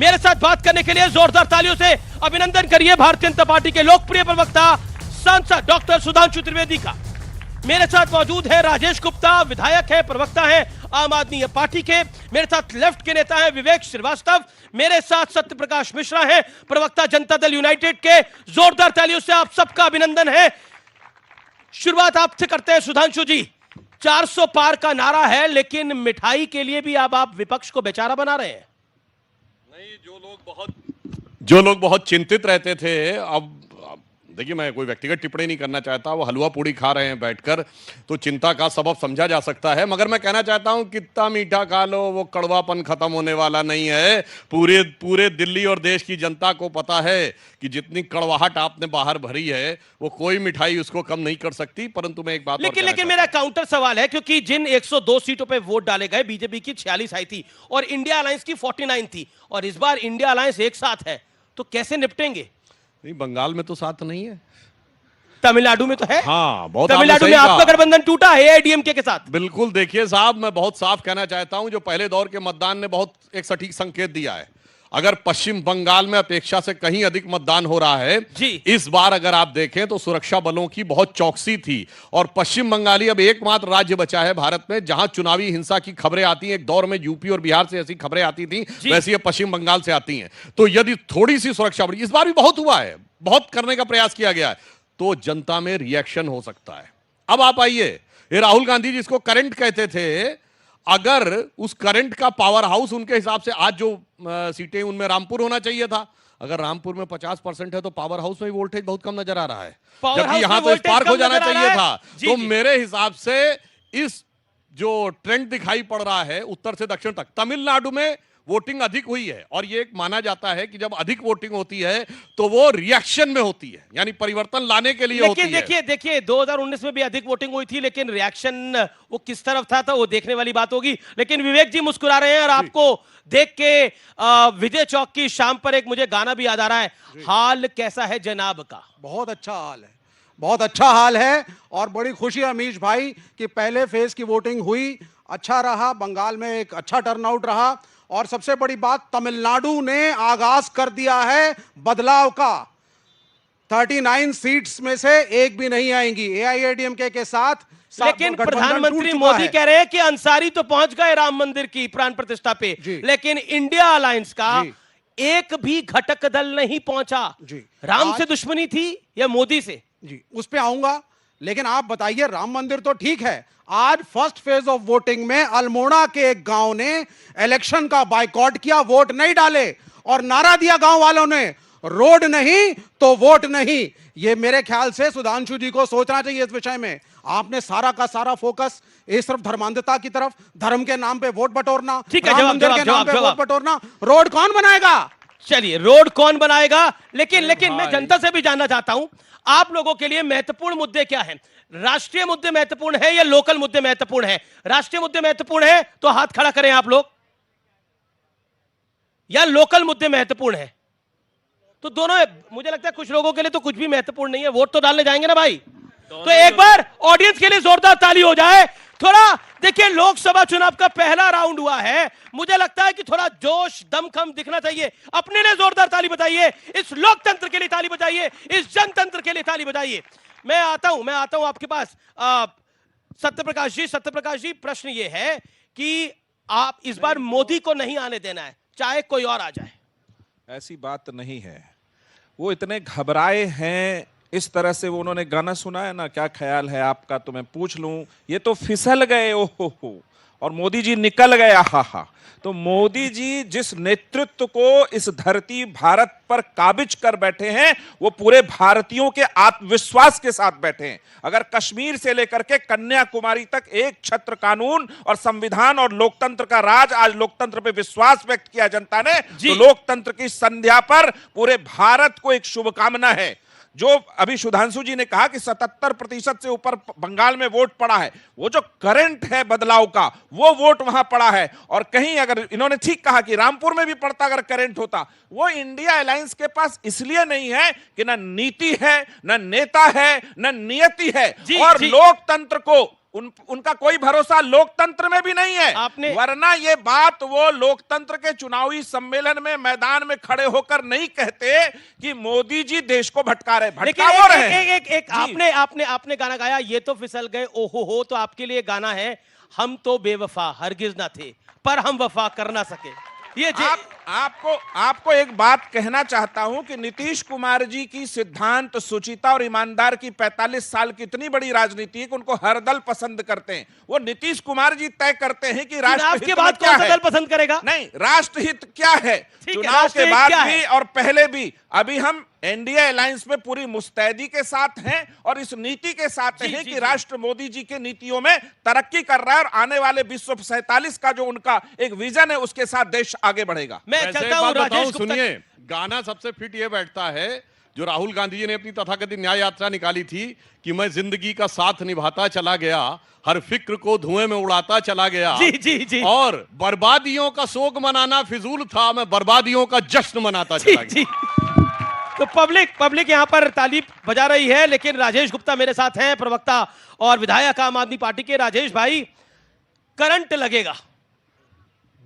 मेरे साथ बात करने के लिए जोरदार तालियों से अभिनंदन करिए भारतीय जनता पार्टी के लोकप्रिय प्रवक्ता सांसद डॉक्टर सुधांशु त्रिवेदी का। मेरे साथ मौजूद है राजेश गुप्ता, विधायक है, प्रवक्ता है आम आदमी पार्टी के। मेरे साथ लेफ्ट के नेता है विवेक श्रीवास्तव। मेरे साथ सत्य प्रकाश मिश्रा है, प्रवक्ता जनता दल यूनाइटेड के। जोरदार तालियों से आप सबका अभिनंदन है। शुरुआत आपसे करते हैं सुधांशु जी। 400 पार का नारा है, लेकिन मिठाई के लिए भी अब आप विपक्ष को बेचारा बना रहे हैं। नहीं, जो लोग बहुत चिंतित रहते थे, अब देखिए, मैं कोई व्यक्तिगत टिप्पणी नहीं करना चाहता, वो हलवा पूड़ी खा रहे हैं बैठकर, तो चिंता का सबब समझा जा सकता है। मगर मैं कहना चाहता हूं, कितना मीठा खा लो, वो कड़वापन खत्म होने वाला नहीं है। पूरे दिल्ली और देश की जनता को पता है कि जितनी कड़वाहट आपने बाहर भरी है, वो कोई मिठाई उसको कम नहीं कर सकती। परंतु मैं एक बात लेकिन मेरा काउंटर सवाल है, क्योंकि जिन 102 सीटों पे वोट डाले गए, बीजेपी की 46 आई थी और इंडिया अलायंस की 49 थी, और इस बार इंडिया अलायंस एक साथ है, तो कैसे निपटेंगे? नहीं, बंगाल में तो साथ नहीं है, तमिलनाडु में तो है। हाँ, बहुत तमिलनाडु में आपका गठबंधन टूटा है एआईडीएमके के साथ। बिल्कुल। देखिए साहब, मैं बहुत साफ कहना चाहता हूं, जो पहले दौर के मतदान ने बहुत एक सटीक संकेत दिया है। अगर पश्चिम बंगाल में अपेक्षा से कहीं अधिक मतदान हो रहा है जी। इस बार अगर आप देखें तो सुरक्षा बलों की बहुत चौकसी थी, और पश्चिम बंगाली अब एकमात्र राज्य बचा है भारत में जहां चुनावी हिंसा की खबरें आती हैं। एक दौर में यूपी और बिहार से ऐसी खबरें आती थी, वैसी अब पश्चिम बंगाल से आती हैं। तो यदि थोड़ी सी सुरक्षा बड़ी, इस बार भी बहुत हुआ है, बहुत करने का प्रयास किया गया है, तो जनता में रिएक्शन हो सकता है। अब आप आइए, ये राहुल गांधी जिसको करंट कहते थे, अगर उस करंट का पावर हाउस उनके हिसाब से आज जो सीटें उनमें रामपुर होना चाहिए था, अगर रामपुर में 50% है तो पावर हाउस में वोल्टेज बहुत कम नजर आ रहा है, जबकि यहां तो स्पार्क हो जाना चाहिए था। तो मेरे हिसाब से इस जो ट्रेंड दिखाई पड़ रहा है उत्तर से दक्षिण तक, तमिलनाडु में वोटिंग अधिक हुई है, और ये एक माना जाता है कि जब अधिक वोटिंग होती है तो वो रिएक्शन में होती है, यानी परिवर्तन लाने के लिए होती है। देखिए 2019 में भी अधिक वोटिंग हुई थी, लेकिन रिएक्शन वो किस तरफ था तो वो देखने वाली बात होगी। लेकिन विवेक जी मुस्कुरा रहे हैं, और आपको देख के विजय चौक की शाम पर एक मुझे गाना भी याद आ रहा है, हाल कैसा है जनाब का। बहुत अच्छा हाल है, बहुत अच्छा हाल है, और बड़ी खुशी अमीश भाई कि पहले फेज की वोटिंग हुई, अच्छा रहा, बंगाल में एक अच्छा टर्नआउट रहा, और सबसे बड़ी बात, तमिलनाडु ने आगाज कर दिया है बदलाव का। 39 सीट्स में से एक भी नहीं आएंगी एआईएडीएमके के साथ। लेकिन प्रधानमंत्री मोदी कह रहे हैं कि अंसारी तो पहुंच गए राम मंदिर की प्राण प्रतिष्ठा पे, लेकिन इंडिया अलायंस का एक भी घटक दल नहीं पहुंचा। राम से दुश्मनी थी या मोदी से? जी, उस पे आऊंगा, लेकिन आप बताइए, राम मंदिर तो ठीक है, आज फर्स्ट फेज ऑफ वोटिंग में अल्मोड़ा के एक गांव ने इलेक्शन का बायकॉट किया, वोट नहीं डाले, और नारा दिया गांव वालों ने, रोड नहीं तो वोट नहीं। ये मेरे ख्याल से सुधांशु जी को सोचना चाहिए इस विषय में। आपने सारा का सारा फोकस इस तरफ धर्मांधता की तरफ, धर्म के नाम पे वोट बटोरना, राम मंदिर के नाम पे वोट बटोरना, रोड कौन बनाएगा? चलिए, रोड कौन बनाएगा, लेकिन मैं जनता से भी जानना चाहता हूं, आप लोगों के लिए महत्वपूर्ण मुद्दे क्या हैं? राष्ट्रीय मुद्दे महत्वपूर्ण है या लोकल मुद्दे महत्वपूर्ण है? राष्ट्रीय मुद्दे महत्वपूर्ण है तो हाथ खड़ा करें आप लोग, या लोकल मुद्दे महत्वपूर्ण है? तो दोनों है। मुझे लगता है कुछ लोगों के लिए तो कुछ भी महत्वपूर्ण नहीं है, वोट तो डालने जाएंगे ना भाई। तो एक बार ऑडियंस के लिए जोरदार ताली हो जाए। थोड़ा देखिए, लोकसभा चुनाव का पहला राउंड हुआ है, मुझे लगता है कि थोड़ा जोश दमखम दिखना चाहिए। अपने लिए जोरदार ताली बजाइए, इस लोकतंत्र के लिए ताली बजाइए, इस जनतंत्र के लिए ताली बजाइए। मैं आता हूं आपके पास। सत्यप्रकाश जी, प्रश्न ये है कि आप इस बार मोदी को नहीं आने देना है, चाहे कोई और आ जाए। ऐसी बात नहीं है, वो इतने घबराए हैं, इस तरह से वो उन्होंने गाना सुना है ना, क्या ख्याल है आपका, तो मैं पूछ लूं, ये तो फिसल गए, ओहो, और मोदी जी निकल गए, हा। तो मोदी जी जिस नेतृत्व को इस धरती भारत पर काबिज कर बैठे हैं, वो पूरे भारतीयों के आत्मविश्वास के साथ बैठे हैं। अगर कश्मीर से लेकर के कन्याकुमारी तक एक छत्र कानून और संविधान और लोकतंत्र का राज, आज लोकतंत्र पे विश्वास व्यक्त किया जनता ने, तो लोकतंत्र की संध्या पर पूरे भारत को एक शुभकामना है। जो अभी सुधांशु जी ने कहा कि 77% से ऊपर बंगाल में वोट पड़ा है, वो जो करंट है बदलाव का, वो वोट वहां पड़ा है। और कहीं अगर इन्होंने ठीक कहा कि रामपुर में भी पड़ता अगर करंट होता, वो इंडिया अलायंस के पास इसलिए नहीं है कि ना नीति है, ना नेता है, ना नियति है, और लोकतंत्र को उनका कोई भरोसा लोकतंत्र में भी नहीं है। वरना ये बात वो लोकतंत्र के चुनावी सम्मेलन में मैदान में खड़े होकर नहीं कहते कि मोदी जी देश को भटका रहे, भटका वो रहे। एक आपने गाना गाया, ये तो फिसल गए ओहो हो, तो आपके लिए गाना है, हम तो बेवफा हरगिज ना थे पर हम वफा कर ना सके। ये आपको एक बात कहना चाहता हूं कि नीतीश कुमार जी की सिद्धांत, सुचिता और ईमानदार की 45 साल की इतनी बड़ी राजनीति है कि उनको हर दल पसंद करते हैं। वो नीतीश कुमार जी तय करते हैं कि राष्ट्रहित के बाद कौन सा दल पसंद करेगा? नहीं, राष्ट्रहित क्या है, चुनाव के बाद भी और पहले भी। अभी हम एनडीए अलायंस में पूरी मुस्तैदी के साथ हैं और इस नीति के साथ हैं कि राष्ट्र मोदी जी के नीतियों में तरक्की कर रहा है और आने वाले 2047 का जो उनका एक विजन है उसके साथ देश आगे बढ़ेगा। मैं चलता हूं, राजेश सुनिए, गाना सबसे फिट ये बैठता है जो राहुल गांधी जी ने अपनी तथाकथित न्याय यात्रा निकाली थी कि मैं जिंदगी का साथ निभाता चला गया, हर फिक्र को धुएं में उड़ाता चला गया। जी। और बर्बादियों का शोक मनाना फिजूल था, मैं बर्बादियों का जश्न मनाता चला गया। तो पब्लिक यहां पर ताली बजा रही है, लेकिन राजेश गुप्ता मेरे साथ हैं, प्रवक्ता और विधायक आम आदमी पार्टी के। राजेश भाई, करंट लगेगा,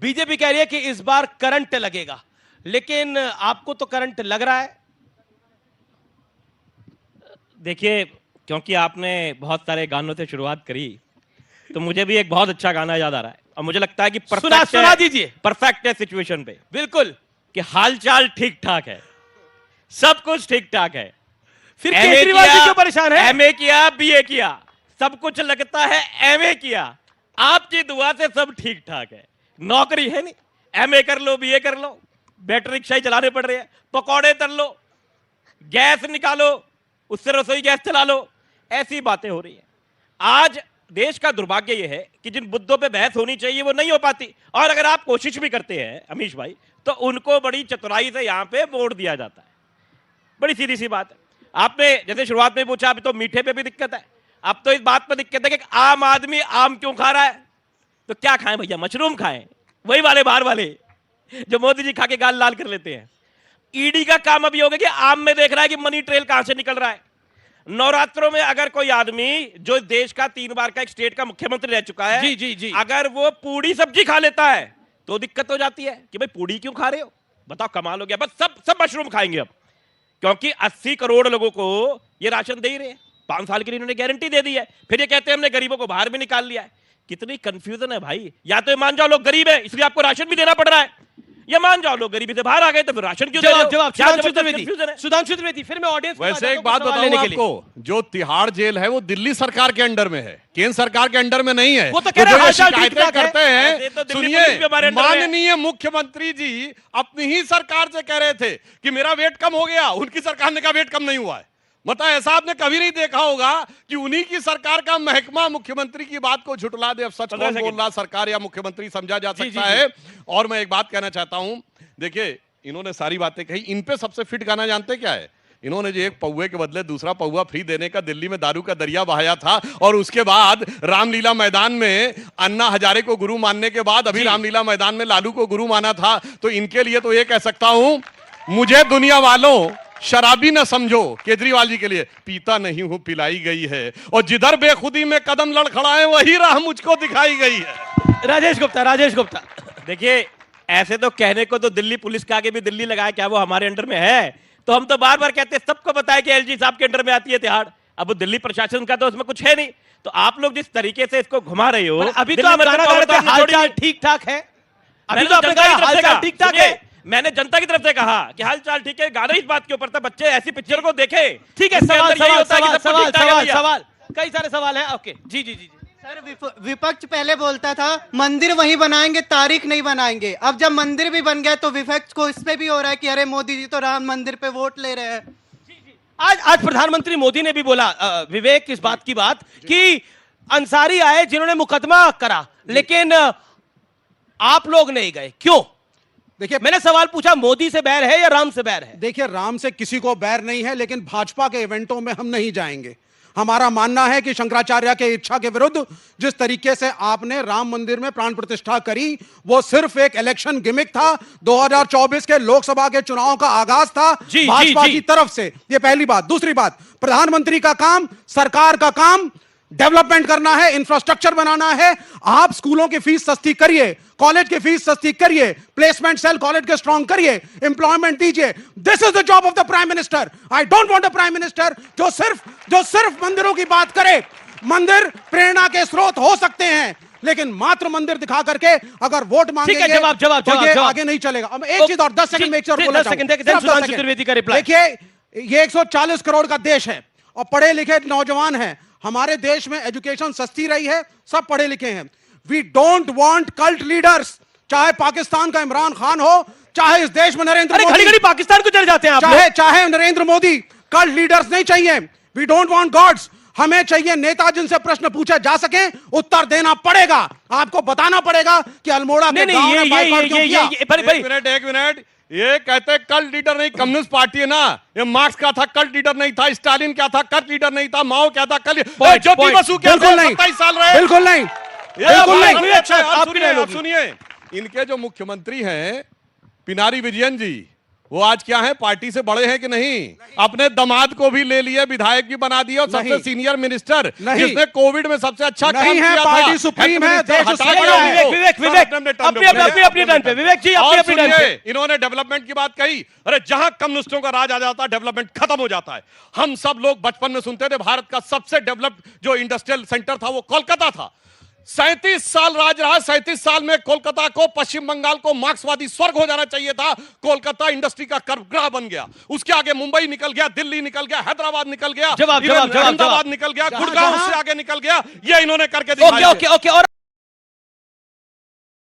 बीजेपी कह रही है कि इस बार करंट लगेगा, लेकिन आपको तो करंट लग रहा है। देखिए, क्योंकि आपने बहुत सारे गानों से शुरुआत करी, तो मुझे भी एक बहुत अच्छा गाना याद आ रहा है और मुझे लगता है कि सुना दीजिए। परफेक्ट है सिचुएशन पे, बिल्कुल, कि हालचाल ठीक ठाक है, सब कुछ ठीक ठाक है। फिर केजरीवाल जी क्यों परेशान है? एमए किया, बीए किया, सब कुछ लगता है एमए किया, आपकी दुआ से सब ठीक ठाक है। नौकरी है नहीं, एमए कर लो, बीए कर लो, बैटरी रिक्शा ही चलाने पड़ रहे हैं, पकौड़े तल लो, गैस निकालो, उससे रसोई गैस चला लो, ऐसी बातें हो रही है। आज देश का दुर्भाग्य यह है कि जिन मुद्दों पे बहस होनी चाहिए वो नहीं हो पाती, और अगर आप कोशिश भी करते हैं अमीश भाई, तो उनको बड़ी चतुराई से यहां पे मोड़ दिया जाता है। बड़ी सीधी सी बात है। आपने जैसे शुरुआत में पूछा, अभी तो मीठे पे भी दिक्कत है, अब तो इस बात पर दिक्कत है कि आम आदमी आम क्यों खा रहा है। तो क्या खाएं भैया, मशरूम खाएं, वही वाले बाहर वाले जो मोदी जी खा के गाल लाल कर लेते हैं। ईडी का काम अभी हो गया कि आम में देख रहा है कि मनी ट्रेल कहां से निकल रहा है। नवरात्रों में अगर कोई आदमी जो देश का 3 बार का एक स्टेट का मुख्यमंत्री रह चुका है, जी, अगर वो पूड़ी सब्जी खा लेता है तो दिक्कत हो जाती है कि भाई पूड़ी क्यों खा रहे हो, बताओ, कमाल हो गया। बस सब मशरूम खाएंगे अब, क्योंकि 80 करोड़ लोगों को ये राशन दे ही रहे हैं, 5 साल के लिए इन्होंने गारंटी दे दी है। फिर ये कहते हैं हमने गरीबों को बाहर भी निकाल लिया है। कितनी कंफ्यूजन है भाई। या तो मान जाओ लोग गरीब है इसलिए आपको राशन भी देना पड़ रहा है, या मान जाओ लोग गरीबी से बाहर आ गए तो फिर राशन क्यों दे रहे हो? सुधांशु त्रिवेदी, फिर मैं ऑडियंस वैसे एक बात बताऊं आपको, जो तिहाड़ जेल है वो दिल्ली सरकार के अंडर में है, केंद्र सरकार के अंडर में नहीं है। वो तो कह रहे हैं शिकायतें करते हैं। तो सुनिए, माननीय मुख्यमंत्री जी अपनी ही सरकार से कह रहे थे कि मेरा वेट कम हो गया, उनकी सरकार ने कहा वेट कम नहीं हुआ है। मतलब ऐसा आपने कभी नहीं देखा होगा कि उन्हीं की सरकार का महकमा मुख्यमंत्री की बात को झुटला दे। अब सच कौन बोल रहा, सरकार या मुख्यमंत्री, समझा जा सकता है। और मैं एक बात कहना चाहता हूं, देखिए इन्होंने सारी बातें कही, इन पे सबसे फिट गाना जानते क्या है? इन्होंने जो एक पौवे के बदले दूसरा पौवा फ्री देने का दिल्ली में दारू का दरिया बहाया था, और उसके बाद रामलीला मैदान में अन्ना हजारे को गुरु मानने के बाद अभी रामलीला मैदान में लालू को गुरु माना था। तो इनके लिए तो ये कह सकता हूं, मुझे दुनिया वालों शराबी न समझो, केजरीवाल जी के लिए पीता नहीं हूं, पिलाई गई है, और जिधर बेखुदी में कदम लड़खड़ाए वही राह मुझको दिखाई गई है। राजेश गुप्ता, देखिए ऐसे तो कहने को तो दिल्ली पुलिस के आगे भी दिल्ली लगाया, क्या वो हमारे अंडर में है? तो हम तो बार बार कहते हैं, सबको बताया कि एलजी साहब के अंडर में आती है तिहाड़। अब वो दिल्ली प्रशासन का तो उसमें कुछ है नहीं। तो आप लोग जिस तरीके से इसको घुमा रहे हो, अभी तो आप गाना गा रहे थे हालचाल ठीक ठाक है, अभी तो आपने कहा हालचाल ठीक ठाक है। मैंने जनता की तरफ से कहा कि हालचाल ठीक है, गाना इस बात के ऊपर था, बच्चे ऐसी पिक्चर को देखे। ठीक है, सवाल कई सारे सवाल हैं। ओके, जी सर, विपक्ष पहले बोलता था मंदिर वहीं बनाएंगे, तारीख नहीं बनाएंगे। अब जब मंदिर भी बन गया तो विपक्ष को इस पे भी हो रहा है कि अरे मोदी जी तो राम मंदिर पे वोट ले रहे हैं। आज प्रधानमंत्री मोदी ने भी बोला, विवेक, इस बात की बात कि अंसारी आए जिन्होंने मुकदमा करा, लेकिन आप लोग नहीं गए, क्यों? देखिए, मैंने सवाल पूछा, मोदी से बैर है या राम से बैर है? देखिए, राम से किसी को बैर नहीं है, लेकिन भाजपा के इवेंटों में हम नहीं जाएंगे। हमारा मानना है कि शंकराचार्य के इच्छा के विरुद्ध जिस तरीके से आपने राम मंदिर में प्राण प्रतिष्ठा करी, वो सिर्फ एक इलेक्शन गिमिक था। 2024 के लोकसभा के चुनाव का आगाज था भाजपा की तरफ से। ये पहली बात। दूसरी बात, प्रधानमंत्री का काम, सरकार का काम डेवलपमेंट करना है, इंफ्रास्ट्रक्चर बनाना है। आप स्कूलों की फीस सस्ती करिए, कॉलेज की फीस सस्ती करिए, प्लेसमेंट सेल कॉलेज के स्ट्रांग करिए, एम्प्लॉयमेंट दीजिए। This is the job of the prime minister. I don't want a prime minister जो सिर्फ मंदिरों की बात करे। मंदिर प्रेरणा के स्रोत हो सकते हैं, लेकिन मात्र मंदिर दिखा करके अगर वोट मांगेंगे जवाब तो ये आगे नहीं चलेगा। अब एक चीज और 10 सेकंड में एक चीज बोलना चाहूंगा। देखिए, ये 140 करोड़ का देश है और पढ़े लिखे नौजवान हैं। हमारे देश में एजुकेशन सस्ती रही है, सब पढ़े लिखे हैं। We don't want cult leaders, चाहे पाकिस्तान का इमरान खान हो, चाहे इस देश में नरेंद्र मोदी। घड़ी घड़ी पाकिस्तान को चले जाते हैं आप लोग। चाहे नरेंद्र मोदी। कल्ट लीडर्स नहीं चाहिए। We don't want gods. हमें चाहिए नेता जिनसे प्रश्न पूछे जा सके, उत्तर देना पड़ेगा। आपको बताना पड़ेगा कि अल्मोड़ा के गांव में बाइकआउट क्यों किया। एक मिनट, ये कहते कल्ट लीडर नहीं, कम्युनिस्ट पार्टी है ना। ये मार्क्स का था, कल्ट लीडर नहीं था। स्टालिन क्या था, कल्ट लीडर नहीं था। माओ क्या था, कल्ट। ज्योति बसु क्या था, 27 साल रहे। बिल्कुल नहीं, बिल्कुल नहीं। आप सुनिए, इनके जो मुख्यमंत्री हैं पिनारी विजयन जी, वो आज क्या है, पार्टी से बड़े हैं कि नहीं? अपने दामाद को भी ले लिए, विधायक भी बना दिया और सबसे सीनियर मिनिस्टर, जिसने कोविड में सबसे अच्छा काम किया था। पार्टी सुप्रीम है, देश इन्होंने डेवलपमेंट की बात कही। अरे जहां कम्युनिस्टों का राज आ जाता है, डेवलपमेंट खत्म हो जाता है। हम सब लोग बचपन में सुनते थे भारत का सबसे डेवलप्ड जो इंडस्ट्रियल सेंटर था वो कोलकाता था। 37 साल राज रहा। 37 साल में कोलकाता को, पश्चिम बंगाल को मार्क्सवादी स्वर्ग हो जाना चाहिए था। कोलकाता इंडस्ट्री का गर्भगृह बन गया। उसके आगे मुंबई निकल गया, दिल्ली निकल गया, हैदराबाद निकल गया, अहमदाबाद निकल गया, गुड़गांव से आगे निकल गया। ये इन्होंने करके दिखाया। ओके, और